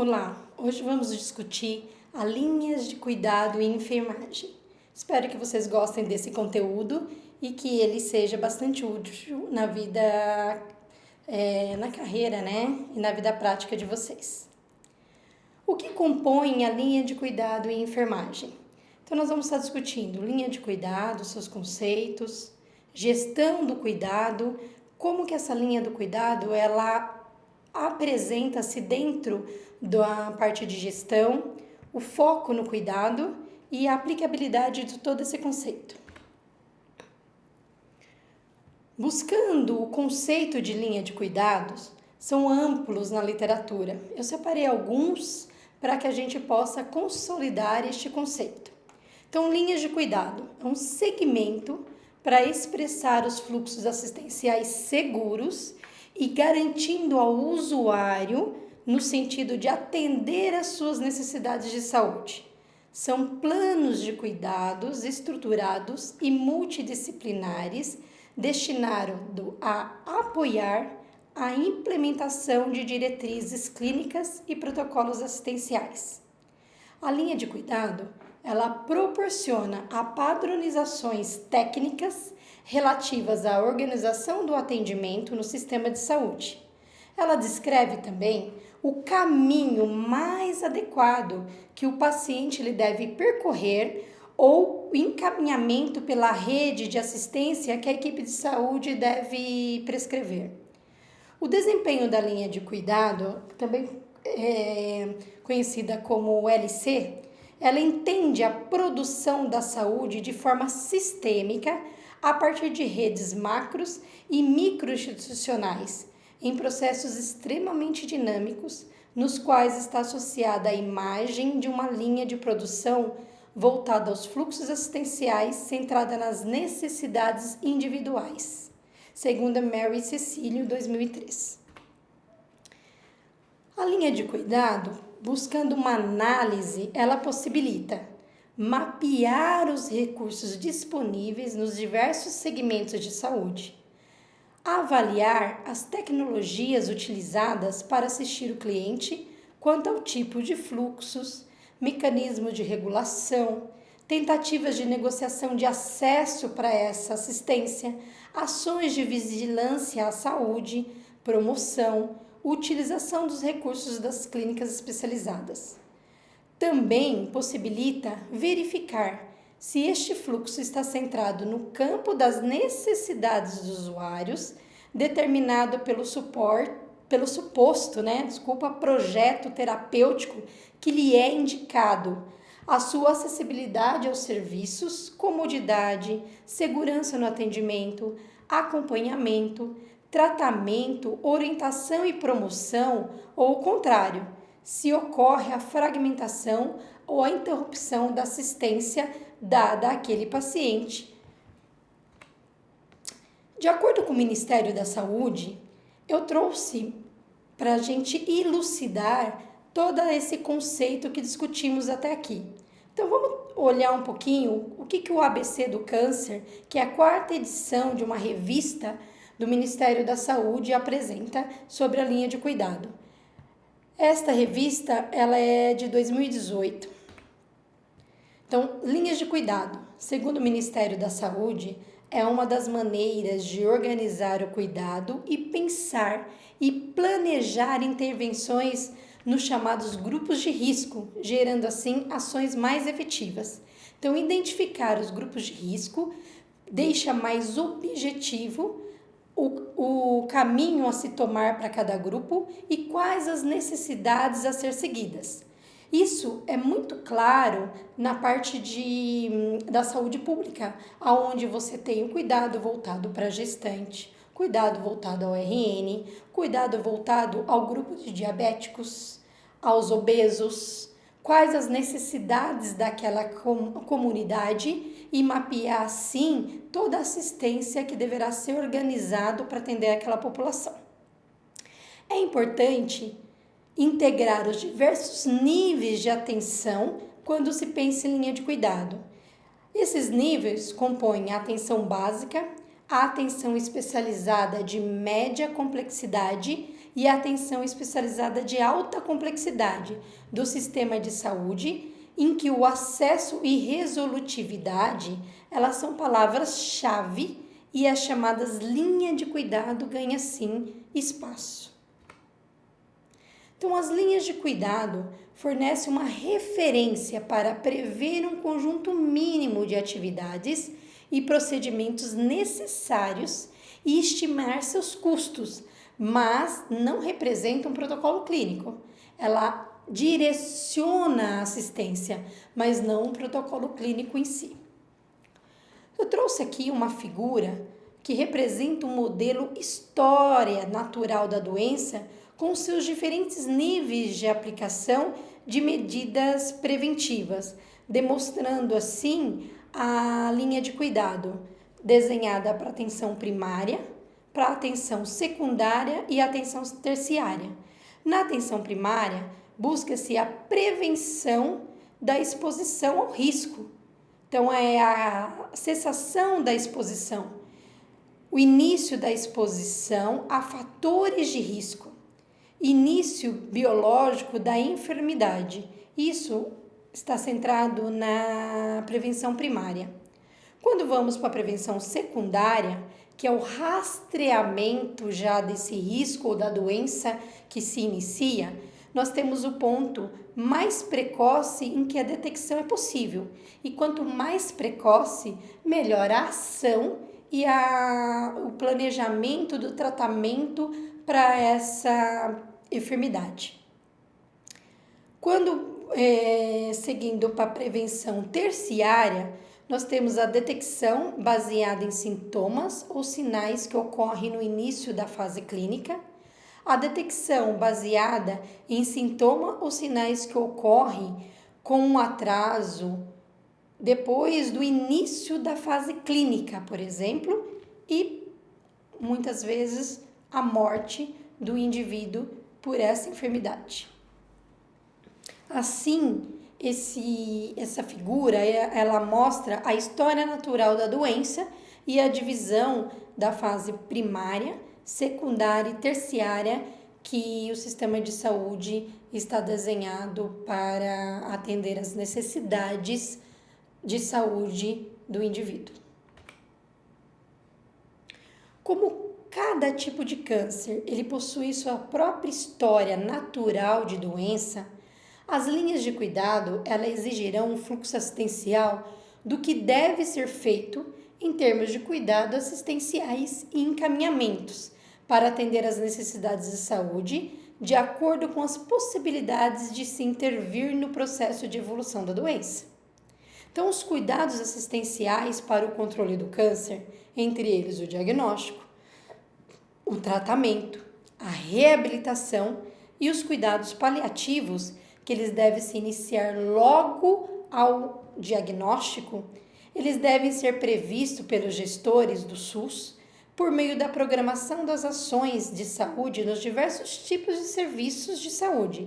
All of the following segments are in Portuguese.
Olá, hoje vamos discutir as linhas de cuidado em enfermagem. Espero que vocês gostem desse conteúdo e que ele seja bastante útil na vida, na carreira, né? E na vida prática de vocês. O que compõe a linha de cuidado em enfermagem? Então, nós vamos estar discutindo linha de cuidado, seus conceitos, gestão do cuidado, como que essa linha do cuidado, ela apresenta-se dentro da parte de gestão, o foco no cuidado e a aplicabilidade de todo esse conceito. Buscando o conceito de linha de cuidados, são amplos na literatura. Eu separei alguns para que a gente possa consolidar este conceito. Então, linhas de cuidado é um segmento para expressar os fluxos assistenciais seguros e garantindo ao usuário no sentido de atender às suas necessidades de saúde. São planos de cuidados estruturados e multidisciplinares destinados a apoiar a implementação de diretrizes clínicas e protocolos assistenciais. A linha de cuidado, ela proporciona a padronizações técnicas relativas à organização do atendimento no sistema de saúde. Ela descreve também o caminho mais adequado que o paciente ele deve percorrer ou o encaminhamento pela rede de assistência que a equipe de saúde deve prescrever. O desempenho da linha de cuidado, também conhecida como LC, ela entende a produção da saúde de forma sistêmica a partir de redes macros e microinstitucionais, em processos extremamente dinâmicos, nos quais está associada a imagem de uma linha de produção voltada aos fluxos assistenciais, centrada nas necessidades individuais, segundo a Mary Cecílio, 2003. A linha de cuidado, buscando uma análise, ela possibilita mapear os recursos disponíveis nos diversos segmentos de saúde, avaliar as tecnologias utilizadas para assistir o cliente quanto ao tipo de fluxos, mecanismo de regulação, tentativas de negociação de acesso para essa assistência, ações de vigilância à saúde, promoção, utilização dos recursos das clínicas especializadas. Também possibilita verificar se este fluxo está centrado no campo das necessidades dos usuários, determinado pelo suposto projeto terapêutico que lhe é indicado, a sua acessibilidade aos serviços, comodidade, segurança no atendimento, acompanhamento, tratamento, orientação e promoção, ou o contrário, se ocorre a fragmentação ou a interrupção da assistência dada àquele paciente. De acordo com o Ministério da Saúde, eu trouxe para a gente elucidar todo esse conceito que discutimos até aqui. Então, vamos olhar um pouquinho o que o ABC do Câncer, que é a 4ª edição de uma revista do Ministério da Saúde, apresenta sobre a linha de cuidado. Esta revista, ela é de 2018. Então, linhas de cuidado, segundo o Ministério da Saúde, é uma das maneiras de organizar o cuidado e pensar e planejar intervenções nos chamados grupos de risco, gerando assim ações mais efetivas. Então, identificar os grupos de risco deixa mais objetivo o caminho a se tomar para cada grupo e quais as necessidades a ser seguidas. Isso é muito claro na parte da saúde pública, onde você tem o cuidado voltado para a gestante, cuidado voltado ao RN, cuidado voltado ao grupo de diabéticos, aos obesos, quais as necessidades daquela comunidade e mapear, assim, toda a assistência que deverá ser organizado para atender aquela população. É importante integrar os diversos níveis de atenção quando se pensa em linha de cuidado. Esses níveis compõem a atenção básica, a atenção especializada de média complexidade e a atenção especializada de alta complexidade do sistema de saúde, em que o acesso e resolutividade, elas são palavras-chave e as chamadas linhas de cuidado ganham sim espaço. Então, as linhas de cuidado fornecem uma referência para prever um conjunto mínimo de atividades e procedimentos necessários e estimar seus custos, mas não representam um protocolo clínico. Ela direciona a assistência, mas não um protocolo clínico em si. Eu trouxe aqui uma figura que representa um modelo história natural da doença com seus diferentes níveis de aplicação de medidas preventivas, demonstrando assim a linha de cuidado desenhada para atenção primária, para atenção secundária e atenção terciária. Na atenção primária, busca-se a prevenção da exposição ao risco. Então, é a cessação da exposição, o início da exposição a fatores de risco, início biológico da enfermidade. Isso está centrado na prevenção primária. Quando vamos para a prevenção secundária, que é o rastreamento já desse risco ou da doença que se inicia, nós temos o ponto mais precoce em que a detecção é possível. E quanto mais precoce, melhor a ação e o planejamento do tratamento para essa enfermidade. Quando seguindo para a prevenção terciária, nós temos a detecção baseada em sintomas ou sinais que ocorrem no início da fase clínica, a detecção baseada em sintoma ou sinais que ocorrem com um atraso depois do início da fase clínica, por exemplo, e muitas vezes a morte do indivíduo por essa enfermidade. Assim, essa figura, ela mostra a história natural da doença e a divisão da fase primária, secundária e terciária que o sistema de saúde está desenhado para atender às necessidades de saúde do indivíduo. Como cada tipo de câncer ele possui sua própria história natural de doença, as linhas de cuidado elas exigirão um fluxo assistencial do que deve ser feito em termos de cuidado assistenciais e encaminhamentos para atender às necessidades de saúde, de acordo com as possibilidades de se intervir no processo de evolução da doença. Então, os cuidados assistenciais para o controle do câncer, entre eles o diagnóstico, o tratamento, a reabilitação e os cuidados paliativos, que eles devem se iniciar logo ao diagnóstico, eles devem ser previstos pelos gestores do SUS por meio da programação das ações de saúde nos diversos tipos de serviços de saúde,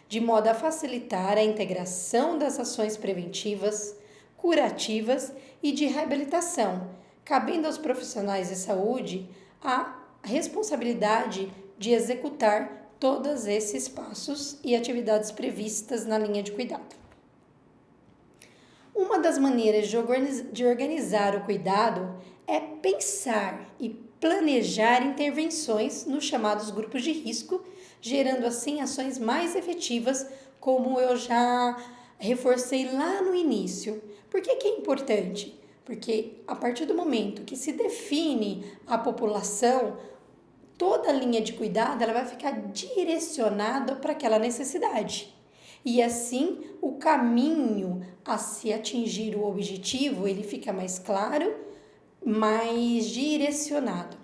de modo a facilitar a integração das ações preventivas, curativas e de reabilitação, cabendo aos profissionais de saúde a responsabilidade de executar todos esses passos e atividades previstas na linha de cuidado. Uma das maneiras de organizar o cuidado é pensar e planejar intervenções nos chamados grupos de risco, gerando assim ações mais efetivas, como eu já reforcei lá no início. Por que é importante? Porque a partir do momento que se define a população, toda a linha de cuidado ela vai ficar direcionada para aquela necessidade. E assim, o caminho a se atingir o objetivo, ele fica mais claro, mais direcionado.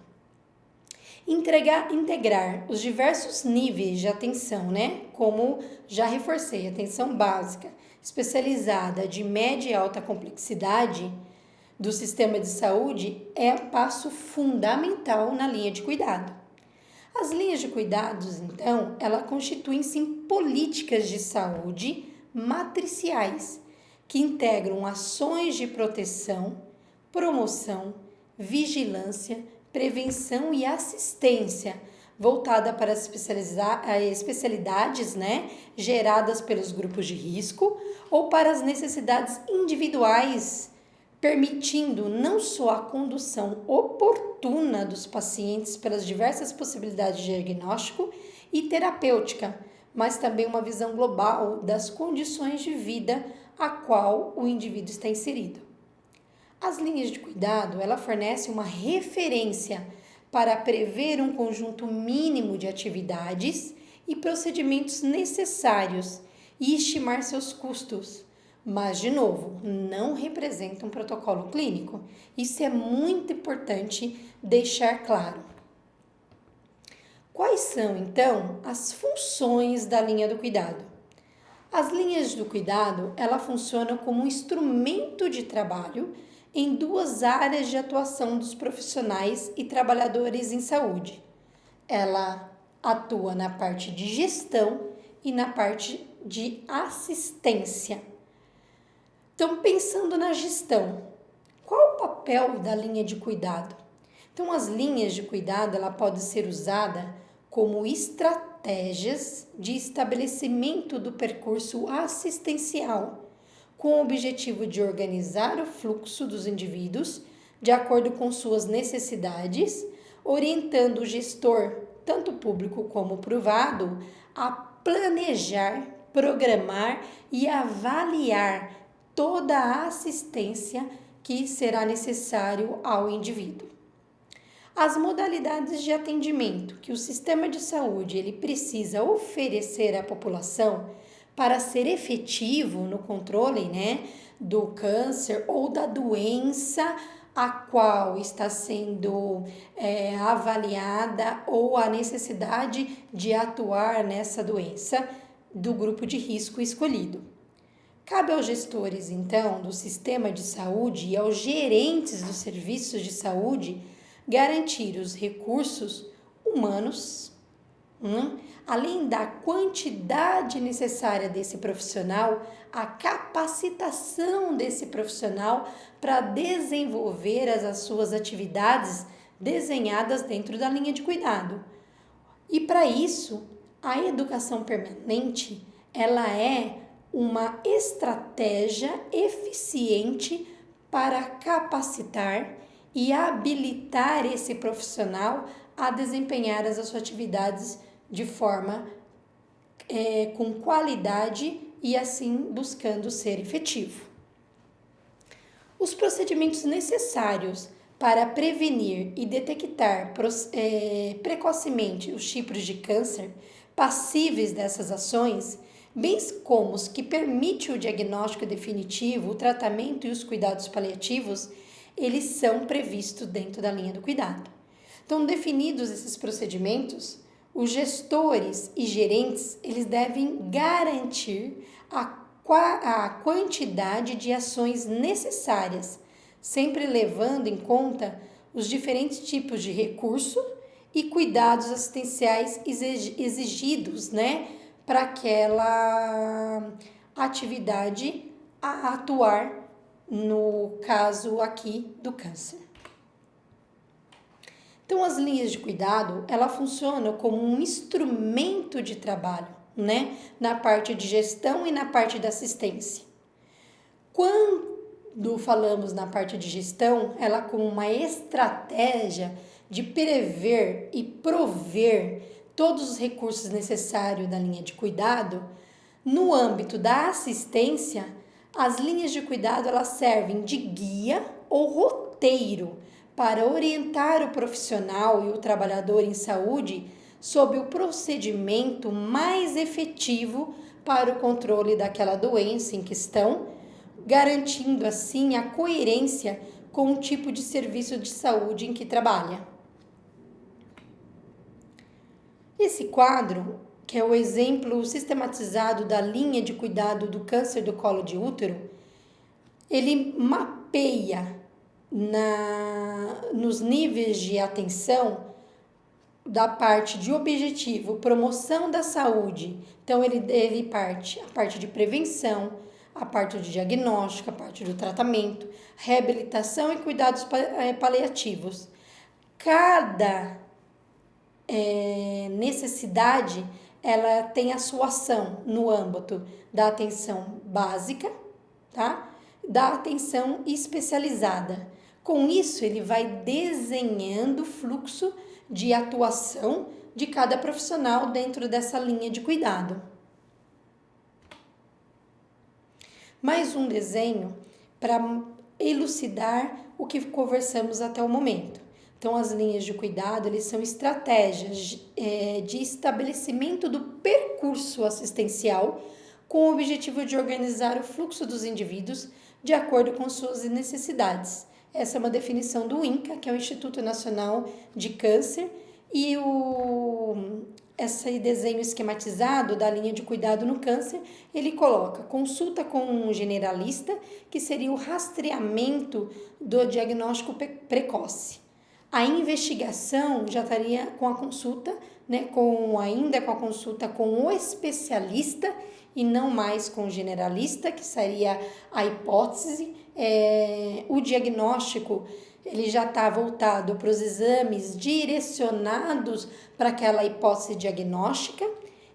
Integrar os diversos níveis de atenção, como já reforcei, atenção básica, especializada de média e alta complexidade do sistema de saúde é um passo fundamental na linha de cuidado. As linhas de cuidados, então, elas constituem-se em políticas de saúde matriciais, que integram ações de proteção, promoção, vigilância, prevenção e assistência voltada para as especialidades, né, geradas pelos grupos de risco ou para as necessidades individuais, permitindo não só a condução oportuna dos pacientes pelas diversas possibilidades de diagnóstico e terapêutica, mas também uma visão global das condições de vida a qual o indivíduo está inserido. As linhas de cuidado, ela fornece uma referência para prever um conjunto mínimo de atividades e procedimentos necessários e estimar seus custos. Mas, de novo, não representa um protocolo clínico. Isso é muito importante deixar claro. Quais são, então, as funções da linha do cuidado? As linhas do cuidado, ela funciona como um instrumento de trabalho em duas áreas de atuação dos profissionais e trabalhadores em saúde. Ela atua na parte de gestão e na parte de assistência. Então, pensando na gestão, qual o papel da linha de cuidado? Então, as linhas de cuidado, ela pode ser usada como estratégias de estabelecimento do percurso assistencial, com o objetivo de organizar o fluxo dos indivíduos de acordo com suas necessidades, orientando o gestor, tanto público como privado, a planejar, programar e avaliar toda a assistência que será necessário ao indivíduo. As modalidades de atendimento que o sistema de saúde ele precisa oferecer à população para ser efetivo no controle, né, do câncer ou da doença a qual está sendo avaliada ou a necessidade de atuar nessa doença do grupo de risco escolhido. Cabe aos gestores, então, do sistema de saúde e aos gerentes dos serviços de saúde garantir os recursos humanos, além da quantidade necessária desse profissional, a capacitação desse profissional para desenvolver as suas atividades desenhadas dentro da linha de cuidado. E para isso, a educação permanente, ela é uma estratégia eficiente para capacitar e habilitar esse profissional a desempenhar as suas atividades de forma com qualidade e assim buscando ser efetivo. Os procedimentos necessários para prevenir e detectar precocemente os tipos de câncer passíveis dessas ações, bem como os que permitem o diagnóstico definitivo, o tratamento e os cuidados paliativos, eles são previstos dentro da linha do cuidado. Então, definidos esses procedimentos, os gestores e gerentes, eles devem garantir a quantidade de ações necessárias, sempre levando em conta os diferentes tipos de recurso e cuidados assistenciais exigidos, né, para aquela atividade a atuar no caso aqui do câncer. Então, as linhas de cuidado, ela funciona como um instrumento de trabalho, né, na parte de gestão e na parte da assistência. Quando falamos na parte de gestão, ela como uma estratégia de prever e prover todos os recursos necessários da linha de cuidado, no âmbito da assistência, as linhas de cuidado elas servem de guia ou roteiro para orientar o profissional e o trabalhador em saúde sobre o procedimento mais efetivo para o controle daquela doença em questão, garantindo assim a coerência com o tipo de serviço de saúde em que trabalha. Esse quadro, que é o exemplo sistematizado da linha de cuidado do câncer do colo de útero, ele mapeia nos níveis de atenção da parte de objetivo, promoção da saúde. Então, ele parte a parte de prevenção, a parte de diagnóstico, a parte do tratamento, reabilitação e cuidados paliativos. Cada necessidade, ela tem a sua ação no âmbito da atenção básica, tá? Da atenção especializada. Com isso, ele vai desenhando o fluxo de atuação de cada profissional dentro dessa linha de cuidado. Mais um desenho para elucidar o que conversamos até o momento. Então, as linhas de cuidado, eles são estratégias de estabelecimento do percurso assistencial com o objetivo de organizar o fluxo dos indivíduos de acordo com suas necessidades. Essa é uma definição do INCA, que é o Instituto Nacional de Câncer, e esse desenho esquematizado da linha de cuidado no câncer, ele coloca consulta com um generalista, que seria o rastreamento do diagnóstico precoce. A investigação já estaria com a consulta, né, ainda com a consulta com o especialista e não mais com o generalista, que seria a hipótese. O diagnóstico ele já está voltado para os exames direcionados para aquela hipótese diagnóstica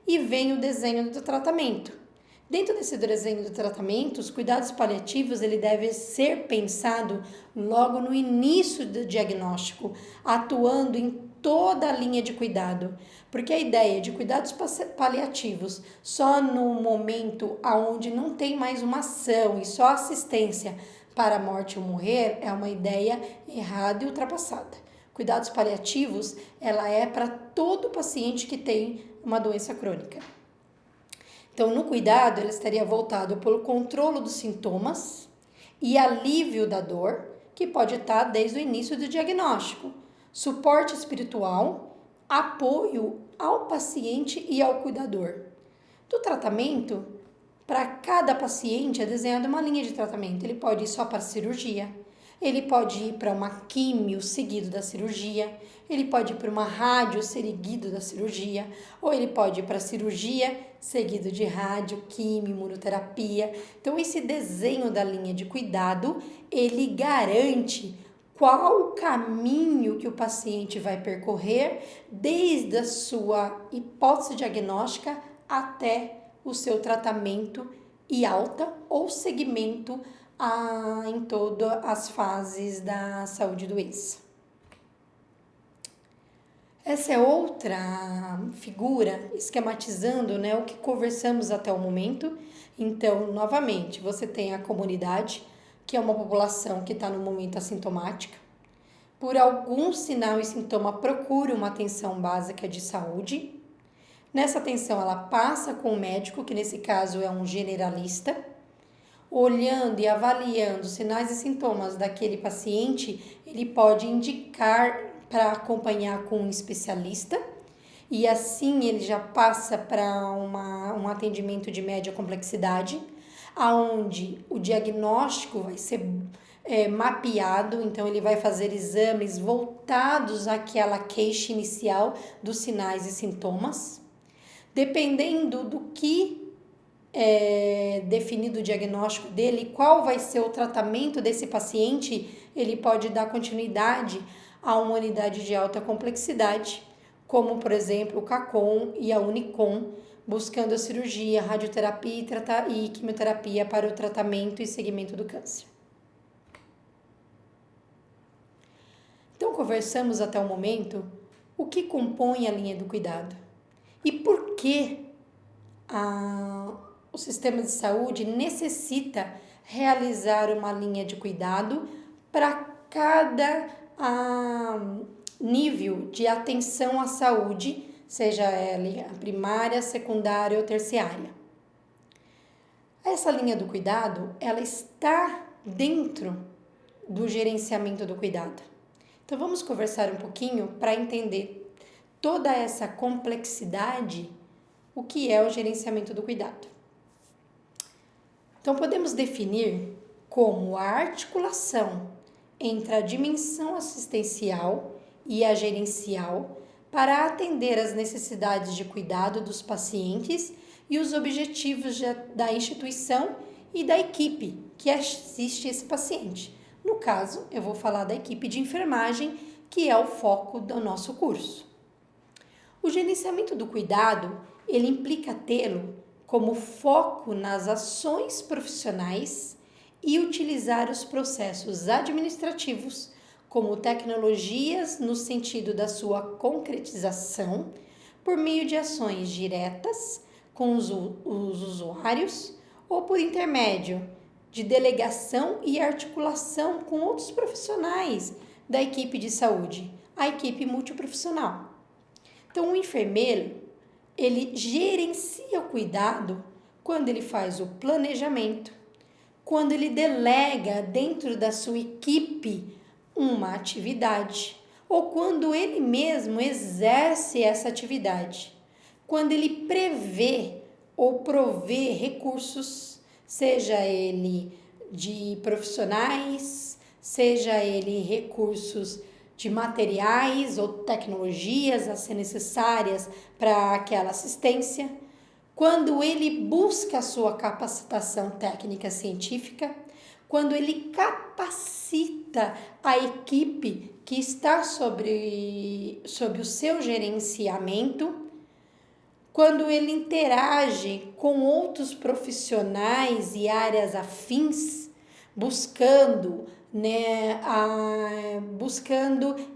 e vem o desenho do tratamento. Dentro desse desenho do tratamento, os cuidados paliativos ele deve ser pensado logo no início do diagnóstico, atuando em toda a linha de cuidado, porque a ideia de cuidados paliativos só no momento onde não tem mais uma ação e só assistência para a morte ou morrer é uma ideia errada e ultrapassada. Cuidados paliativos, ela é para todo paciente que tem uma doença crônica. Então, no cuidado, ele estaria voltado pelo controle dos sintomas e alívio da dor, que pode estar desde o início do diagnóstico, suporte espiritual, apoio ao paciente e ao cuidador. Do tratamento, para cada paciente é desenhada uma linha de tratamento. Ele pode ir só para a cirurgia, ele pode ir para uma químio seguido da cirurgia, ele pode ir para uma rádio seguido da cirurgia, ou ele pode ir para a cirurgia seguido de rádio, químio, imunoterapia. Então, esse desenho da linha de cuidado, ele garante qual o caminho que o paciente vai percorrer desde a sua hipótese diagnóstica até o seu tratamento e alta ou segmento em todas as fases da saúde e doença. Essa é outra figura esquematizando, né, o que conversamos até o momento. Então, novamente, você tem a comunidade, que é uma população que está no momento assintomática. Por algum sinal e sintoma, procura uma atenção básica de saúde. Nessa atenção, ela passa com o médico, que nesse caso é um generalista, olhando e avaliando os sinais e sintomas daquele paciente, ele pode indicar para acompanhar com um especialista e assim ele já passa para um atendimento de média complexidade, aonde o diagnóstico vai ser mapeado, então ele vai fazer exames voltados àquela queixa inicial dos sinais e sintomas. Dependendo do que definido o diagnóstico dele, qual vai ser o tratamento desse paciente, ele pode dar continuidade a uma unidade de alta complexidade, como, por exemplo, o CACOM e a Unicom, buscando a cirurgia, radioterapia e quimioterapia para o tratamento e seguimento do câncer. Então, conversamos até o momento o que compõe a linha do cuidado e por que o sistema de saúde necessita realizar uma linha de cuidado para cada nível de atenção à saúde, seja ela primária, secundária ou terciária. Essa linha do cuidado, ela está dentro do gerenciamento do cuidado. Então, vamos conversar um pouquinho para entender toda essa complexidade, o que é o gerenciamento do cuidado. Então, podemos definir como a articulação entre a dimensão assistencial e a gerencial para atender às necessidades de cuidado dos pacientes e os objetivos da instituição e da equipe que assiste esse paciente. No caso, eu vou falar da equipe de enfermagem, que é o foco do nosso curso. O gerenciamento do cuidado, ele implica tê-lo como foco nas ações profissionais e utilizar os processos administrativos como tecnologias no sentido da sua concretização por meio de ações diretas com os usuários ou por intermédio de delegação e articulação com outros profissionais da equipe de saúde, a equipe multiprofissional. Então, o enfermeiro, ele gerencia o cuidado quando ele faz o planejamento, quando ele delega dentro da sua equipe uma atividade, ou quando ele mesmo exerce essa atividade, quando ele prevê ou provê recursos, seja ele de profissionais, seja ele recursos de materiais ou tecnologias a ser necessárias para aquela assistência, quando ele busca a sua capacitação técnica científica, quando ele capacita a equipe que está sob o seu gerenciamento, quando ele interage com outros profissionais e áreas afins, buscando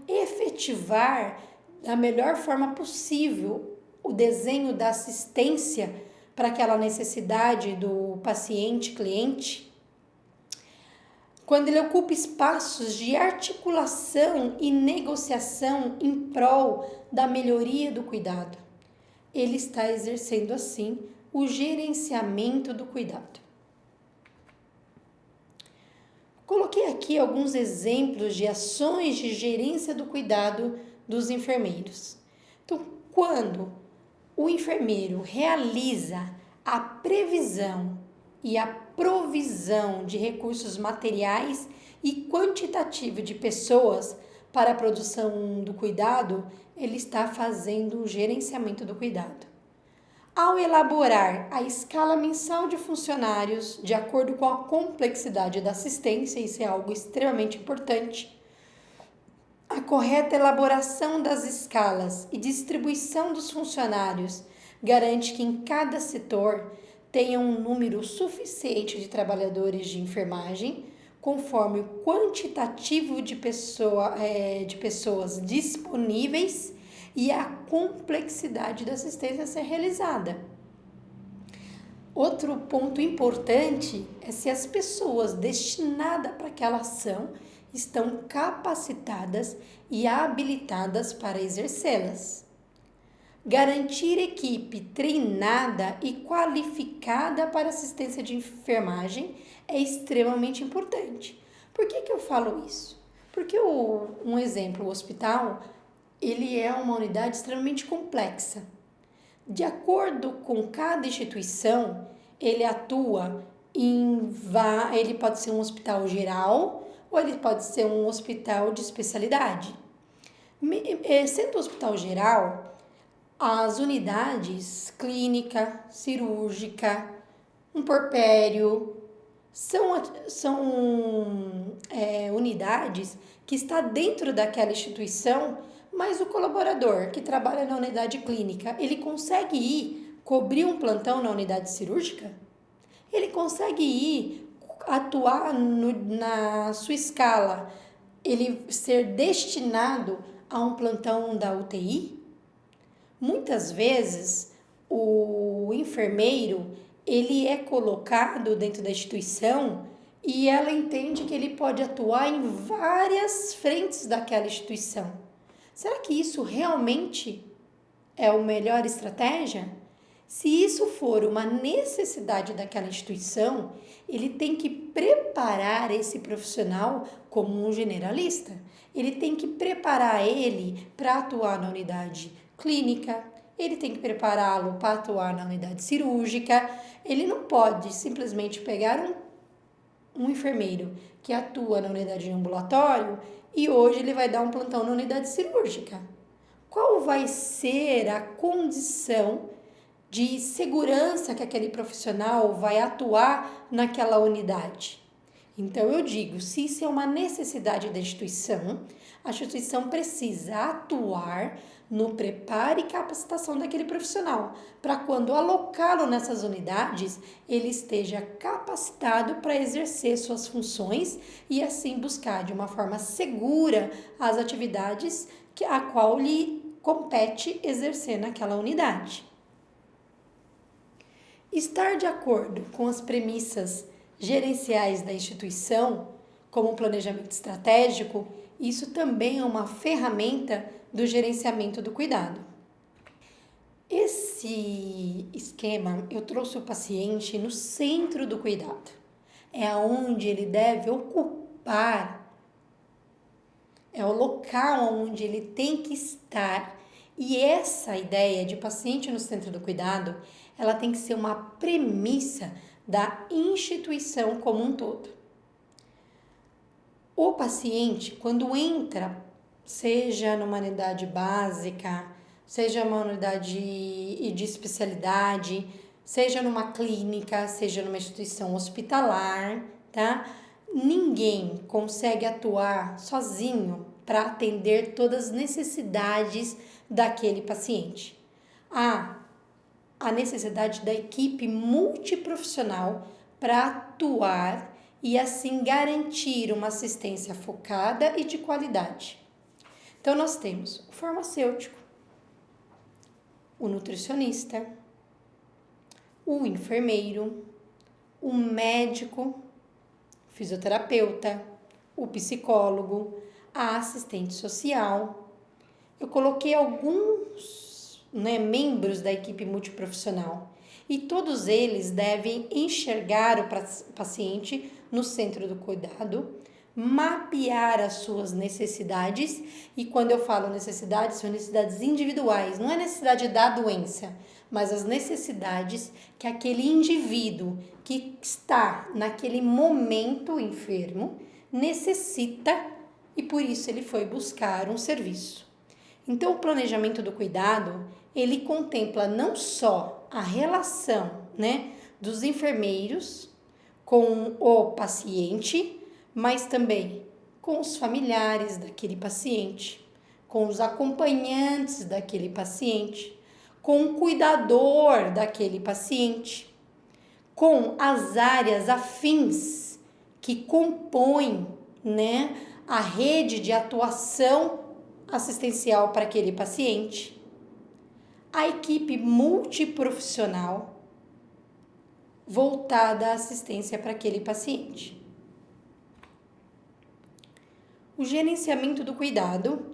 efetivar da melhor forma possível o desenho da assistência para aquela necessidade do paciente, cliente, quando ele ocupa espaços de articulação e negociação em prol da melhoria do cuidado, ele está exercendo assim o gerenciamento do cuidado. Coloquei aqui alguns exemplos de ações de gerência do cuidado dos enfermeiros. Então, quando o enfermeiro realiza a previsão e a provisão de recursos materiais e quantitativo de pessoas para a produção do cuidado, ele está fazendo o gerenciamento do cuidado. Ao elaborar a escala mensal de funcionários de acordo com a complexidade da assistência, isso é algo extremamente importante, a correta elaboração das escalas e distribuição dos funcionários garante que em cada setor tenha um número suficiente de trabalhadores de enfermagem, conforme o quantitativo de pessoas disponíveis e a complexidade da assistência a ser realizada. Outro ponto importante é se as pessoas destinadas para aquela ação estão capacitadas e habilitadas para exercê-las. Garantir equipe treinada e qualificada para assistência de enfermagem é extremamente importante. Por que eu falo isso? Porque um exemplo, o hospital, ele é uma unidade extremamente complexa. De acordo com cada instituição, ele atua ele pode ser um hospital geral ou ele pode ser um hospital de especialidade. Sendo hospital geral, as unidades clínica, cirúrgica, um porpério, são unidades que está dentro daquela instituição, mas o colaborador que trabalha na unidade clínica, ele consegue ir cobrir um plantão na unidade cirúrgica? Ele consegue ir atuar na sua escala, ele ser destinado a um plantão da UTI? Muitas vezes, o enfermeiro, ele é colocado dentro da instituição e ela entende que ele pode atuar em várias frentes daquela instituição. Será que isso realmente é a melhor estratégia? Se isso for uma necessidade daquela instituição, ele tem que preparar esse profissional como um generalista. Ele tem que preparar ele para atuar na unidade clínica, ele tem que prepará-lo para atuar na unidade cirúrgica. Ele não pode simplesmente pegar um enfermeiro que atua na unidade de ambulatório e hoje ele vai dar um plantão na unidade cirúrgica. Qual vai ser a condição de segurança que aquele profissional vai atuar naquela unidade? Então, eu digo, se isso é uma necessidade da instituição, a instituição precisa atuar no preparo e capacitação daquele profissional, para quando alocá-lo nessas unidades, ele esteja capacitado para exercer suas funções e assim buscar de uma forma segura as atividades a qual lhe compete exercer naquela unidade. Estar de acordo com as premissas gerenciais da instituição, como o planejamento estratégico, isso também é uma ferramenta do gerenciamento do cuidado. Esse esquema, eu trouxe o paciente no centro do cuidado. É onde ele deve ocupar, é o local onde ele tem que estar. E essa ideia de paciente no centro do cuidado, ela tem que ser uma premissa da instituição como um todo. O paciente, quando entra, seja numa unidade básica, seja uma unidade de especialidade, seja numa clínica, seja numa instituição hospitalar, tá? Ninguém consegue atuar sozinho para atender todas as necessidades daquele paciente. Há a necessidade da equipe multiprofissional para atuar e assim garantir uma assistência focada e de qualidade. Então nós temos o farmacêutico, o nutricionista, o enfermeiro, o médico, o fisioterapeuta, o psicólogo, a assistente social. Eu coloquei alguns membros da equipe multiprofissional e todos eles devem enxergar o paciente no centro do cuidado, mapear as suas necessidades, e quando eu falo necessidades, são necessidades individuais, não é necessidade da doença, mas as necessidades que aquele indivíduo que está naquele momento enfermo necessita e por isso ele foi buscar um serviço. Então, o planejamento do cuidado, ele contempla não só a relação, dos enfermeiros com o paciente, mas também com os familiares daquele paciente, com os acompanhantes daquele paciente, com o cuidador daquele paciente, com as áreas afins que compõem, a rede de atuação assistencial para aquele paciente, a equipe multiprofissional voltada à assistência para aquele paciente. O gerenciamento do cuidado,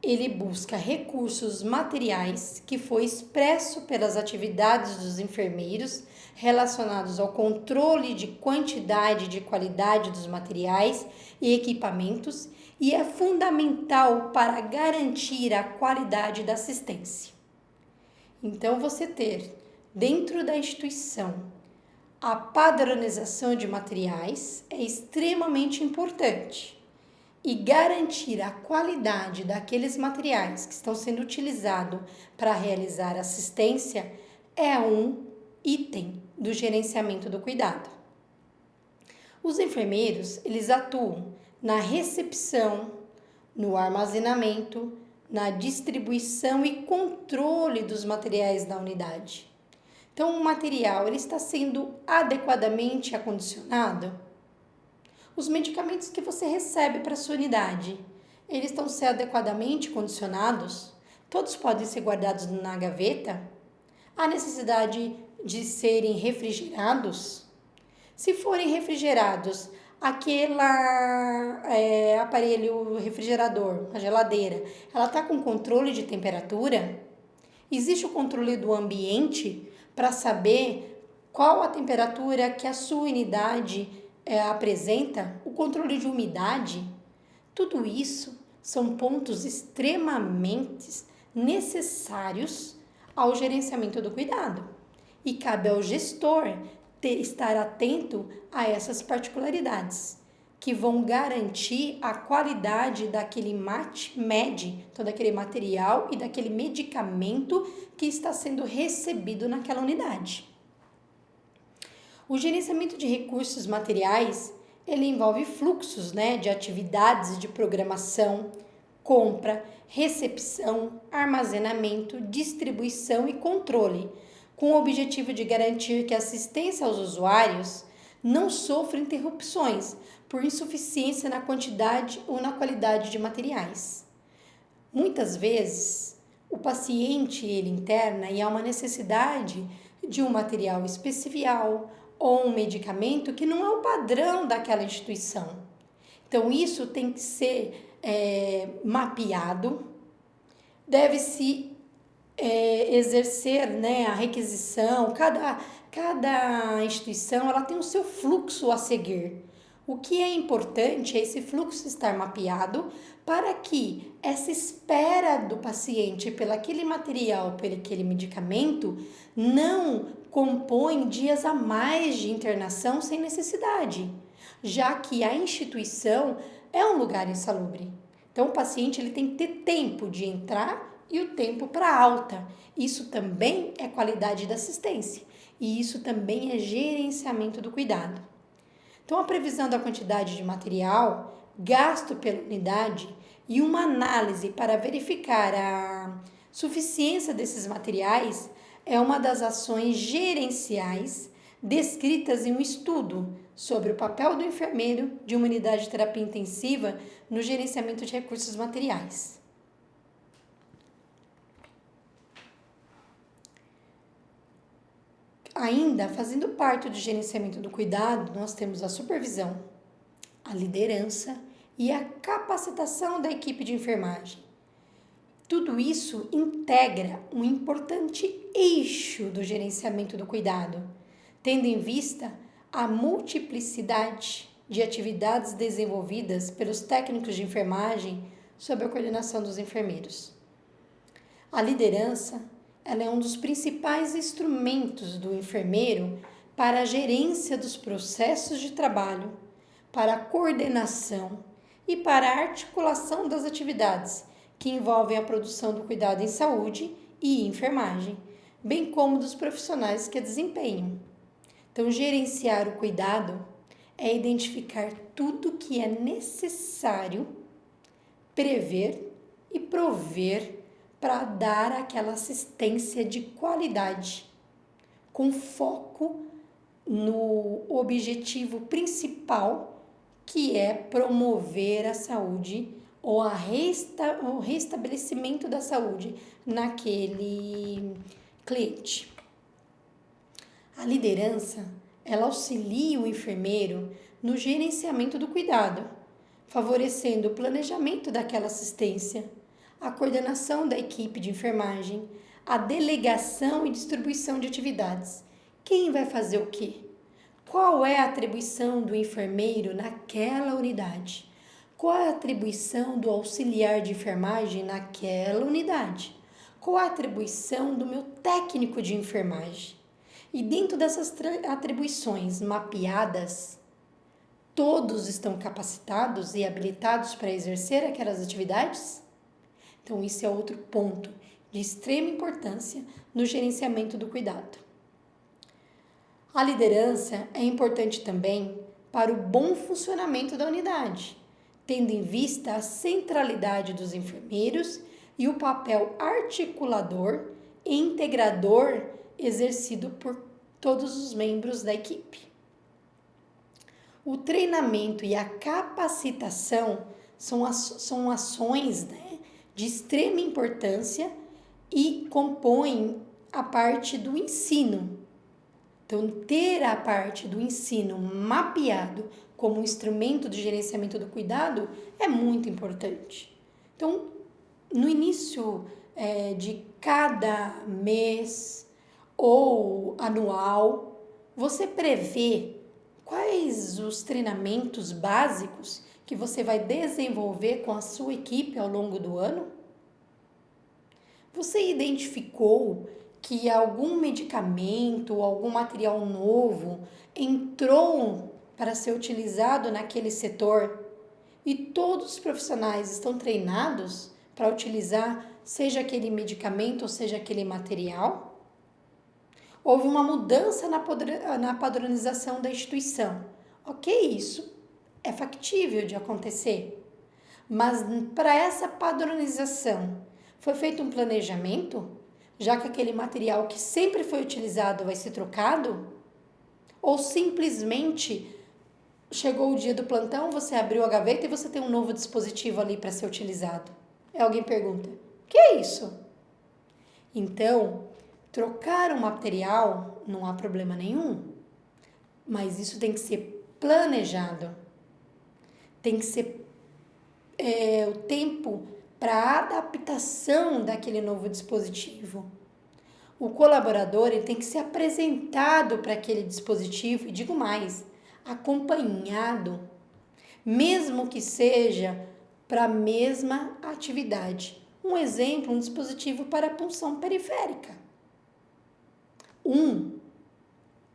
ele busca recursos materiais que foi expresso pelas atividades dos enfermeiros relacionados ao controle de quantidade e de qualidade dos materiais e equipamentos e é fundamental para garantir a qualidade da assistência. Então, você ter dentro da instituição a padronização de materiais é extremamente importante e garantir a qualidade daqueles materiais que estão sendo utilizados para realizar assistência é um item do gerenciamento do cuidado. Os enfermeiros, eles atuam na recepção, no armazenamento, na distribuição e controle dos materiais da unidade. Então, o material ele está sendo adequadamente acondicionado? Os medicamentos que você recebe para a sua unidade, eles estão sendo adequadamente condicionados? Todos podem ser guardados na gaveta? Há necessidade de serem refrigerados? Se forem refrigerados, aquele aparelho refrigerador, a geladeira, ela está com controle de temperatura? Existe o controle do ambiente para saber qual a temperatura que a sua unidade apresenta? O controle de umidade? Tudo isso são pontos extremamente necessários ao gerenciamento do cuidado. E cabe ao gestor estar atento a essas particularidades, que vão garantir a qualidade daquele então daquele material e daquele medicamento que está sendo recebido naquela unidade. O gerenciamento de recursos materiais, ele envolve fluxos, de atividades de programação, compra, recepção, armazenamento, distribuição e controle, com o objetivo de garantir que a assistência aos usuários não sofra interrupções por insuficiência na quantidade ou na qualidade de materiais. Muitas vezes, o paciente ele interna e há uma necessidade de um material especial ou um medicamento que não é o padrão daquela instituição. Então, isso tem que ser mapeado, deve-se exercer, né, a requisição. Cada instituição ela tem o seu fluxo a seguir. O que é importante é esse fluxo estar mapeado para que essa espera do paciente pelo aquele material, pelo aquele medicamento, não compõe dias a mais de internação sem necessidade, já que a instituição é um lugar insalubre. Então, o paciente ele tem que ter tempo de entrar e o tempo para alta. Isso também é qualidade da assistência e isso também é gerenciamento do cuidado. Então, a previsão da quantidade de material, gasto pela unidade e uma análise para verificar a suficiência desses materiais é uma das ações gerenciais descritas em um estudo sobre o papel do enfermeiro de uma unidade de terapia intensiva no gerenciamento de recursos materiais. Ainda fazendo parte do gerenciamento do cuidado, nós temos a supervisão, a liderança e a capacitação da equipe de enfermagem. Tudo isso integra um importante eixo do gerenciamento do cuidado, tendo em vista a multiplicidade de atividades desenvolvidas pelos técnicos de enfermagem sob a coordenação dos enfermeiros. A liderança ela é um dos principais instrumentos do enfermeiro para a gerência dos processos de trabalho, para a coordenação e para a articulação das atividades que envolvem a produção do cuidado em saúde e enfermagem, bem como dos profissionais que a desempenham. Então, gerenciar o cuidado é identificar tudo que é necessário, prever e prover para dar aquela assistência de qualidade, com foco no objetivo principal, que é promover a saúde ou o restabelecimento da saúde naquele cliente. A liderança, ela auxilia o enfermeiro no gerenciamento do cuidado, favorecendo o planejamento daquela assistência, a coordenação da equipe de enfermagem, a delegação e distribuição de atividades. Quem vai fazer o quê? Qual é a atribuição do enfermeiro naquela unidade? Qual é a atribuição do auxiliar de enfermagem naquela unidade? Qual é a atribuição do meu técnico de enfermagem? E dentro dessas atribuições mapeadas, todos estão capacitados e habilitados para exercer aquelas atividades? Então, isso é outro ponto de extrema importância no gerenciamento do cuidado. A liderança é importante também para o bom funcionamento da unidade, tendo em vista a centralidade dos enfermeiros e o papel articulador e integrador exercido por todos os membros da equipe. O treinamento e a capacitação são ações, de extrema importância e compõem a parte do ensino. Então, ter a parte do ensino mapeado como instrumento de gerenciamento do cuidado é muito importante. Então, no início de cada mês ou anual, você prevê quais os treinamentos básicos que você vai desenvolver com a sua equipe ao longo do ano? Você identificou que algum medicamento ou algum material novo entrou para ser utilizado naquele setor e todos os profissionais estão treinados para utilizar seja aquele medicamento ou seja aquele material? Houve uma mudança na padronização da instituição. Ok, isso é factível de acontecer. Mas para essa padronização, foi feito um planejamento? Já que aquele material que sempre foi utilizado vai ser trocado? Ou simplesmente chegou o dia do plantão, você abriu a gaveta e você tem um novo dispositivo ali para ser utilizado? Aí alguém pergunta: que é isso? Então, trocar um material não há problema nenhum, mas isso tem que ser planejado. Tem que ser o tempo para adaptação daquele novo dispositivo. O colaborador ele tem que ser apresentado para aquele dispositivo, e digo mais, acompanhado, mesmo que seja para a mesma atividade. Um exemplo, um dispositivo para punção periférica. Um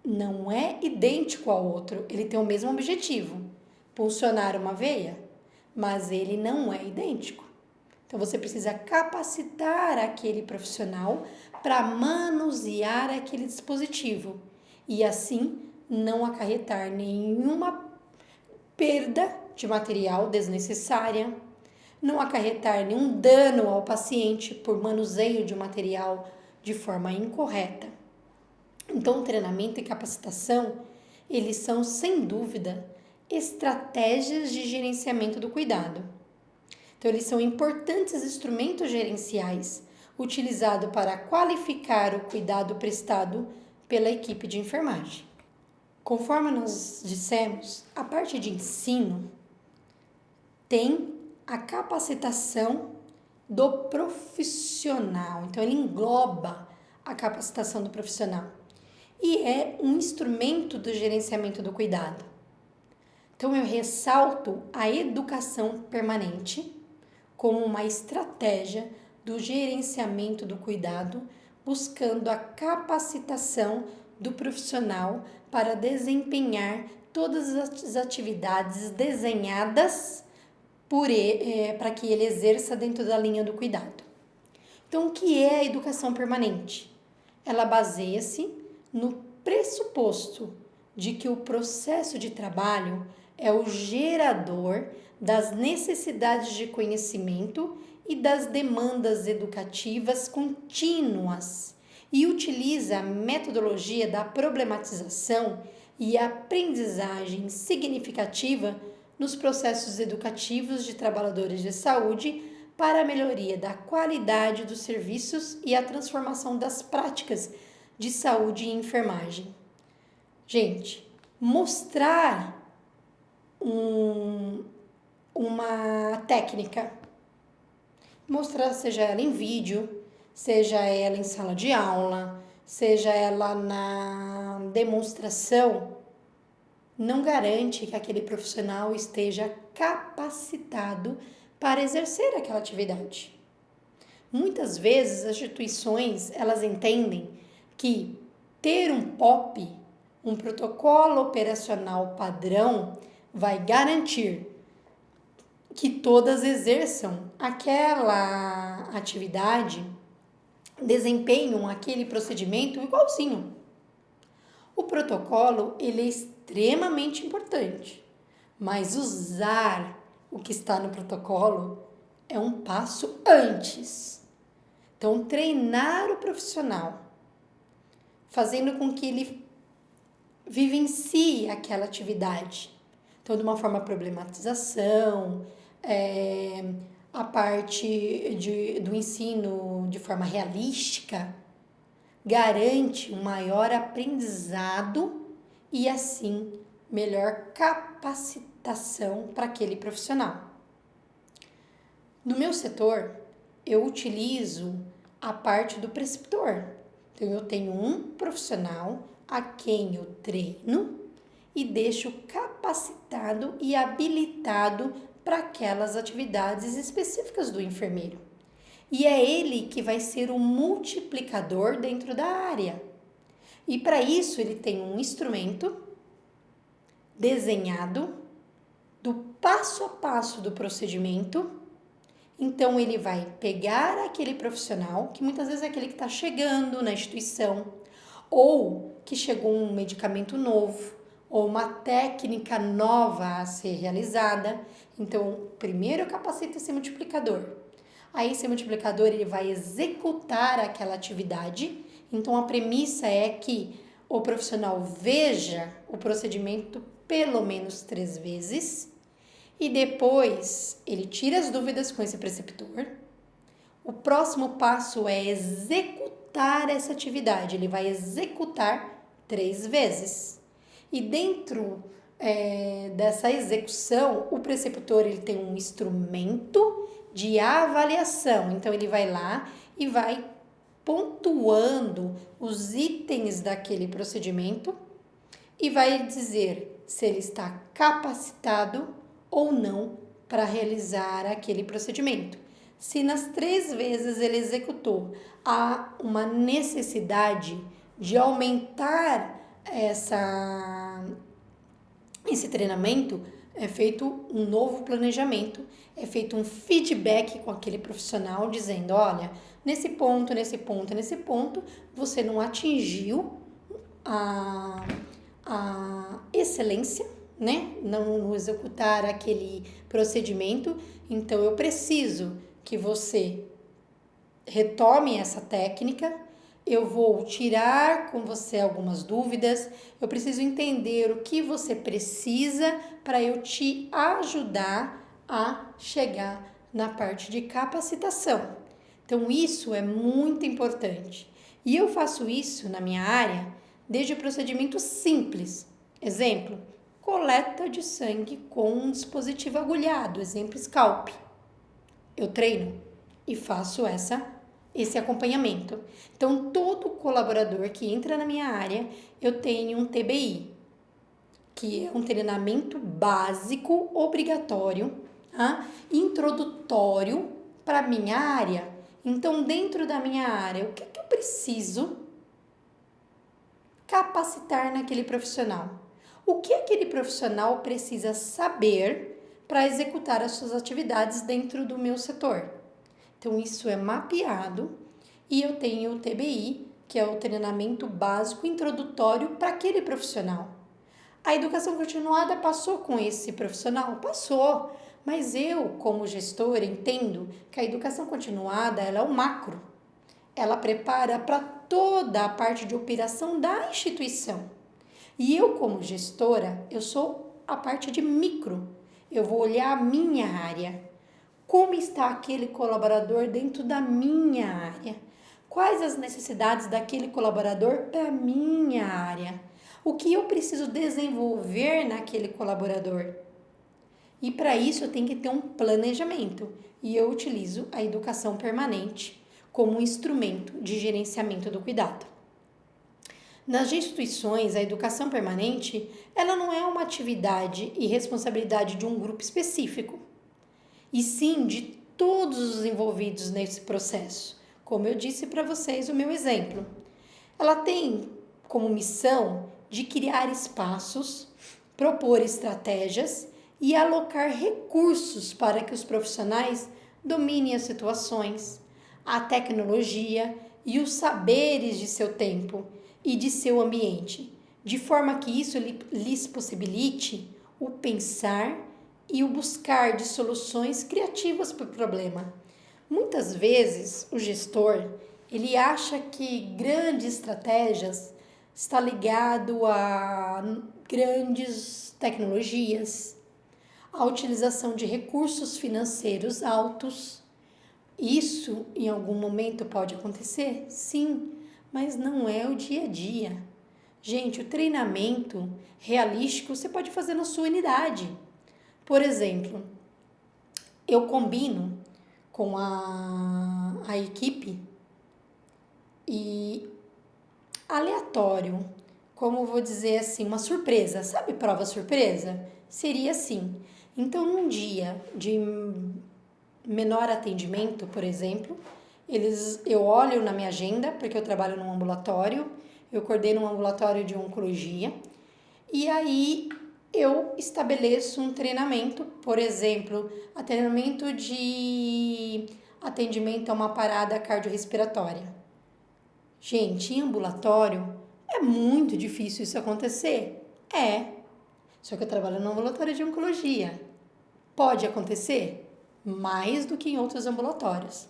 não é idêntico ao outro, ele tem o mesmo objetivo, puncionar uma veia, mas ele não é idêntico. Então você precisa capacitar aquele profissional para manusear aquele dispositivo e assim não acarretar nenhuma perda de material desnecessária, não acarretar nenhum dano ao paciente por manuseio de material de forma incorreta. Então, treinamento e capacitação, eles são, sem dúvida, estratégias de gerenciamento do cuidado. Então, eles são importantes instrumentos gerenciais utilizados para qualificar o cuidado prestado pela equipe de enfermagem. Conforme nós dissemos, a parte de ensino tem a capacitação do profissional. Então, ele engloba a capacitação do profissional e é um instrumento do gerenciamento do cuidado. Então, eu ressalto a educação permanente como uma estratégia do gerenciamento do cuidado, buscando a capacitação do profissional para desempenhar todas as atividades desenhadas por para que ele exerça dentro da linha do cuidado. Então, o que é a educação permanente? Ela baseia-se no pressuposto de que o processo de trabalho é o gerador das necessidades de conhecimento e das demandas educativas contínuas e utiliza a metodologia da problematização e aprendizagem significativa nos processos educativos de trabalhadores de saúde para a melhoria da qualidade dos serviços e a transformação das práticas de saúde e enfermagem. Gente, mostrar uma técnica, mostrar seja ela em vídeo, seja ela em sala de aula, seja ela na demonstração, não garante que aquele profissional esteja capacitado para exercer aquela atividade. Muitas vezes as instituições, elas entendem que ter um POP, um protocolo operacional padrão, vai garantir que todas exerçam aquela atividade, desempenham aquele procedimento igualzinho. O protocolo, ele é extremamente importante, mas usar o que está no protocolo é um passo antes. Então, treinar o profissional, fazendo com que ele vivencie aquela atividade. Então, de uma forma problematização, a parte do ensino de forma realística, garante um maior aprendizado e, assim, melhor capacitação para aquele profissional. No meu setor, eu utilizo a parte do preceptor. Então, eu tenho um profissional a quem eu treino e deixo capacitado e habilitado para aquelas atividades específicas do enfermeiro. E é ele que vai ser o multiplicador dentro da área. E para isso ele tem um instrumento desenhado do passo a passo do procedimento. Então ele vai pegar aquele profissional, que muitas vezes é aquele que está chegando na instituição, ou que chegou um medicamento novo, ou uma técnica nova a ser realizada. Então, primeiro eu capacito esse multiplicador. Aí esse multiplicador ele vai executar aquela atividade. Então, a premissa é que o profissional veja o procedimento pelo menos 3 vezes e depois ele tira as dúvidas com esse preceptor. O próximo passo é executar essa atividade. Ele vai executar 3 vezes. E dentro dessa execução, o preceptor ele tem um instrumento de avaliação. Então, ele vai lá e vai pontuando os itens daquele procedimento e vai dizer se ele está capacitado ou não para realizar aquele procedimento. Se nas 3 vezes ele executou, há uma necessidade de aumentar esse treinamento, é feito um novo planejamento, é feito um feedback com aquele profissional dizendo, olha, nesse ponto, você não atingiu a excelência, né? Não executar aquele procedimento, então eu preciso que você retome essa técnica, eu vou tirar com você algumas dúvidas, eu preciso entender o que você precisa para eu te ajudar a chegar na parte de capacitação. Então, isso é muito importante. E eu faço isso na minha área desde o procedimento simples. Exemplo, coleta de sangue com um dispositivo agulhado, exemplo, scalp. Eu treino e faço esse acompanhamento. Então, todo colaborador que entra na minha área, eu tenho um TBI, que é um treinamento básico, obrigatório, introdutório para a minha área. Então, dentro da minha área, o que eu preciso capacitar naquele profissional? O que aquele profissional precisa saber para executar as suas atividades dentro do meu setor? Então, isso é mapeado e eu tenho o TBI, que é o treinamento básico introdutório para aquele profissional. A educação continuada passou com esse profissional? Passou, mas eu, como gestora, entendo que a educação continuada ela é o macro. Ela prepara para toda a parte de operação da instituição. E eu, como gestora, eu sou a parte de micro. Eu vou olhar a minha área. Como está aquele colaborador dentro da minha área? Quais as necessidades daquele colaborador para a minha área? O que eu preciso desenvolver naquele colaborador? E para isso eu tenho que ter um planejamento. E eu utilizo a educação permanente como um instrumento de gerenciamento do cuidado. Nas instituições, a educação permanente, ela não é uma atividade e responsabilidade de um grupo específico, e sim de todos os envolvidos nesse processo. Como eu disse para vocês o meu exemplo. Ela tem como missão de criar espaços, propor estratégias e alocar recursos para que os profissionais dominem as situações, a tecnologia e os saberes de seu tempo e de seu ambiente, de forma que isso lhes possibilite o pensar e o buscar de soluções criativas para o problema. Muitas vezes o gestor ele acha que grandes estratégias está ligado a grandes tecnologias, a utilização de recursos financeiros altos. Isso em algum momento pode acontecer? Sim, mas não é o dia a dia. Gente, o treinamento realístico você pode fazer na sua unidade. Por exemplo, eu combino com a equipe e aleatório, como vou dizer assim, uma surpresa. Sabe prova surpresa? Seria assim. Então, num dia de menor atendimento, por exemplo, eu olho na minha agenda, porque eu trabalho num ambulatório, eu coordeno um ambulatório de oncologia, e aí eu estabeleço um treinamento, por exemplo, treinamento de atendimento a uma parada cardiorrespiratória. Gente, em ambulatório é muito difícil isso acontecer. Só que eu trabalho no ambulatório de oncologia. Pode acontecer? Mais do que em outros ambulatórios.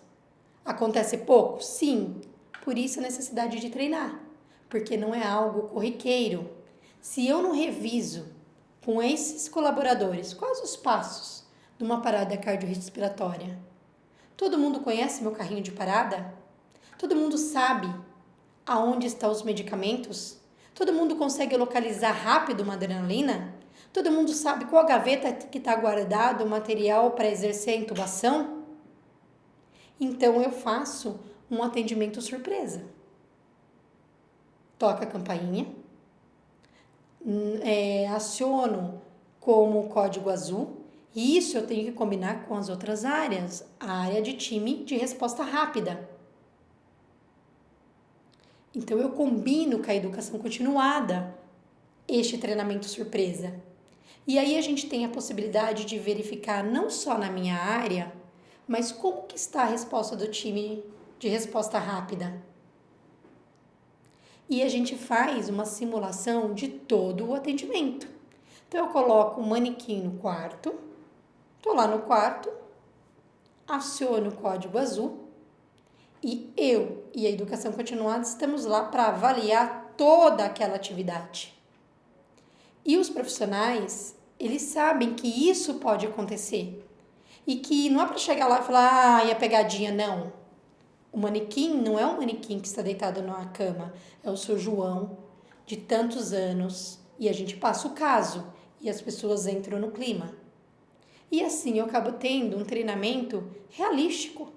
Acontece pouco? Sim. Por isso a necessidade de treinar, porque não é algo corriqueiro. Se eu não reviso com esses colaboradores quais os passos de uma parada cardiorrespiratória, todo mundo conhece meu carrinho de parada? Todo mundo sabe aonde estão os medicamentos? Todo mundo consegue localizar rápido uma adrenalina? Todo mundo sabe qual gaveta que está guardado o material para exercer a intubação? Então eu faço um atendimento surpresa. Toca a campainha, aciono como código azul, e isso eu tenho que combinar com as outras áreas, a área de time de resposta rápida. Então eu combino com a educação continuada este treinamento surpresa. E aí a gente tem a possibilidade de verificar não só na minha área, mas como que está a resposta do time de resposta rápida. E a gente faz uma simulação de todo o atendimento. Então eu coloco um manequim no quarto, estou lá no quarto, aciono o código azul e eu e a educação continuada estamos lá para avaliar toda aquela atividade. E os profissionais, eles sabem que isso pode acontecer. E que não é para chegar lá e falar, é pegadinha, não. O manequim não é um manequim que está deitado numa cama, é o seu João, de tantos anos, e a gente passa o caso, e as pessoas entram no clima. E assim eu acabo tendo um treinamento realístico,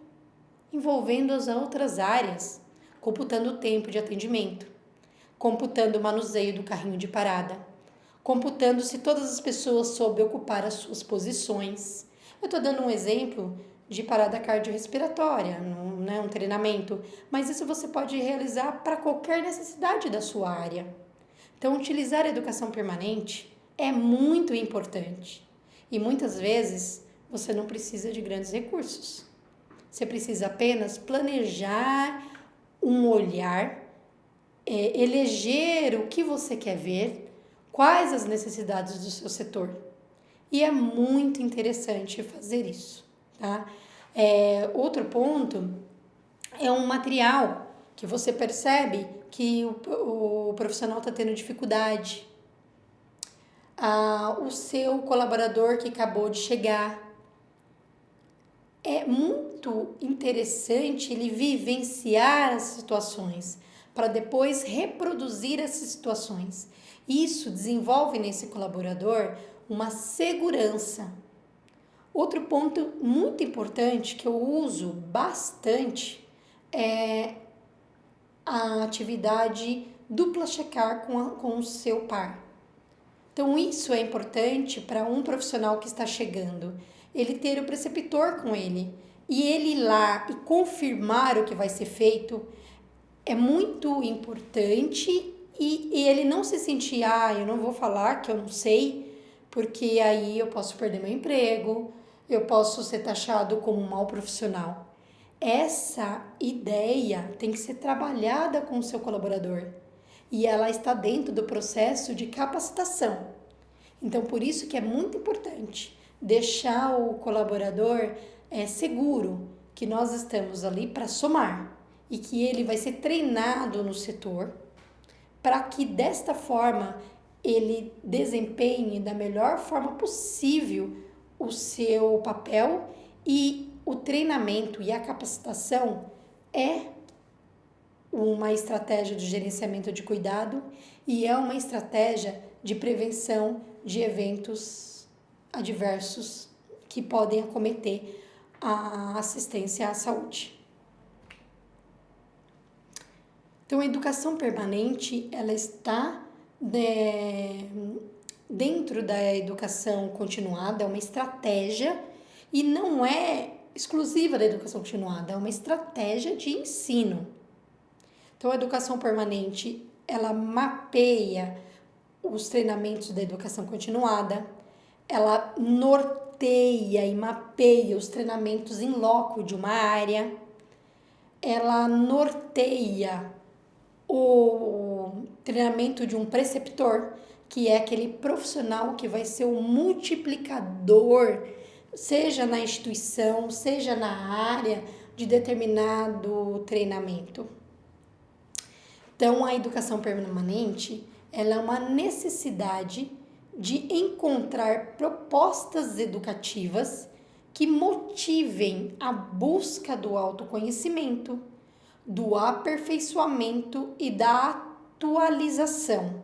envolvendo as outras áreas, computando o tempo de atendimento, computando o manuseio do carrinho de parada, computando se todas as pessoas soube ocupar as suas posições. Eu estou dando um exemplo de parada cardiorrespiratória, não é um treinamento, mas isso você pode realizar para qualquer necessidade da sua área. Então, utilizar a educação permanente é muito importante e muitas vezes você não precisa de grandes recursos. Você precisa apenas planejar um olhar, eleger o que você quer ver, quais as necessidades do seu setor. E é muito interessante fazer isso, tá? Outro ponto é um material que você percebe que o profissional está tendo dificuldade. O seu colaborador que acabou de chegar. É muito interessante ele vivenciar as situações para depois reproduzir essas situações. Isso desenvolve nesse colaborador uma segurança. Outro ponto muito importante que eu uso bastante é a atividade dupla checar com o seu par. Então, isso é importante para um profissional que está chegando, ele ter o preceptor com ele e ele ir lá e confirmar o que vai ser feito é muito importante e ele não se sentir, eu não vou falar que eu não sei, porque aí eu posso perder meu emprego, eu posso ser taxado como um mau profissional. Essa ideia tem que ser trabalhada com o seu colaborador e ela está dentro do processo de capacitação. Então, por isso que é muito importante deixar o colaborador seguro que nós estamos ali para somar e que ele vai ser treinado no setor para que desta forma ele desempenhe da melhor forma possível o seu papel e o treinamento e a capacitação é uma estratégia de gerenciamento de cuidado e é uma estratégia de prevenção de eventos adversos que podem acometer a assistência à saúde. Então, a educação permanente, ela está dentro da educação continuada, é uma estratégia e não é exclusiva da educação continuada, é uma estratégia de ensino. Então, a educação permanente, ela mapeia os treinamentos da educação continuada, ela norteia e mapeia os treinamentos em loco de uma área, ela norteia o treinamento de um preceptor, que é aquele profissional que vai ser o multiplicador, seja na instituição, seja na área de determinado treinamento. Então, a educação permanente, ela é uma necessidade de encontrar propostas educativas que motivem a busca do autoconhecimento, do aperfeiçoamento e da atualização,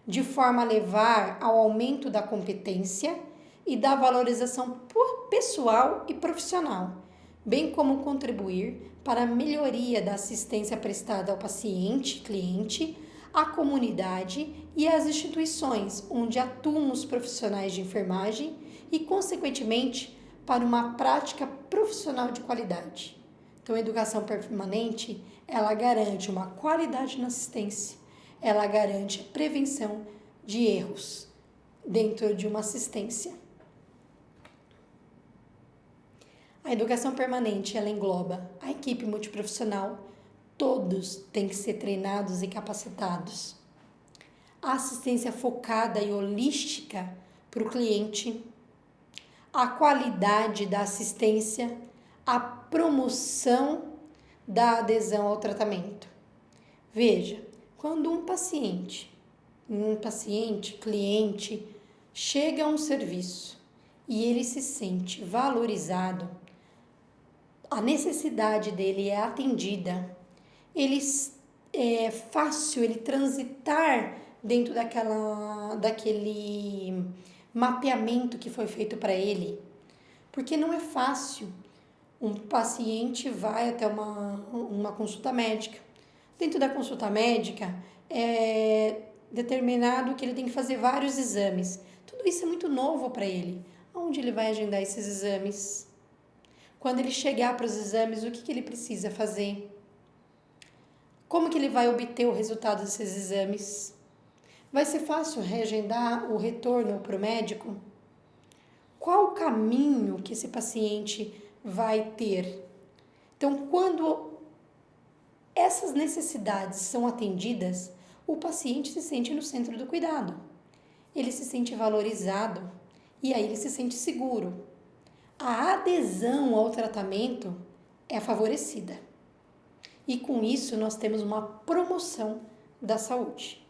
de forma a levar ao aumento da competência e da valorização pessoal e profissional, bem como contribuir para a melhoria da assistência prestada ao paciente, cliente, à comunidade e às instituições onde atuam os profissionais de enfermagem e, consequentemente, para uma prática profissional de qualidade. Então, a educação permanente, ela garante uma qualidade na assistência, ela garante a prevenção de erros dentro de uma assistência. A educação permanente, ela engloba a equipe multiprofissional, todos têm que ser treinados e capacitados. A assistência focada e holística para o cliente, a qualidade da assistência, a promoção da adesão ao tratamento. Veja, quando um paciente, cliente, chega a um serviço e ele se sente valorizado, a necessidade dele é atendida, é fácil ele transitar dentro daquele mapeamento que foi feito para ele, porque não é fácil. Um paciente vai até uma consulta médica. Dentro da consulta médica, é determinado que ele tem que fazer vários exames. Tudo isso é muito novo para ele. Onde ele vai agendar esses exames? Quando ele chegar para os exames, o que ele precisa fazer? Como que ele vai obter o resultado desses exames? Vai ser fácil reagendar o retorno para o médico? Qual o caminho que esse paciente vai ter? Então, quando essas necessidades são atendidas, o paciente se sente no centro do cuidado. Ele se sente valorizado e aí ele se sente seguro. A adesão ao tratamento é favorecida. E com isso nós temos uma promoção da saúde.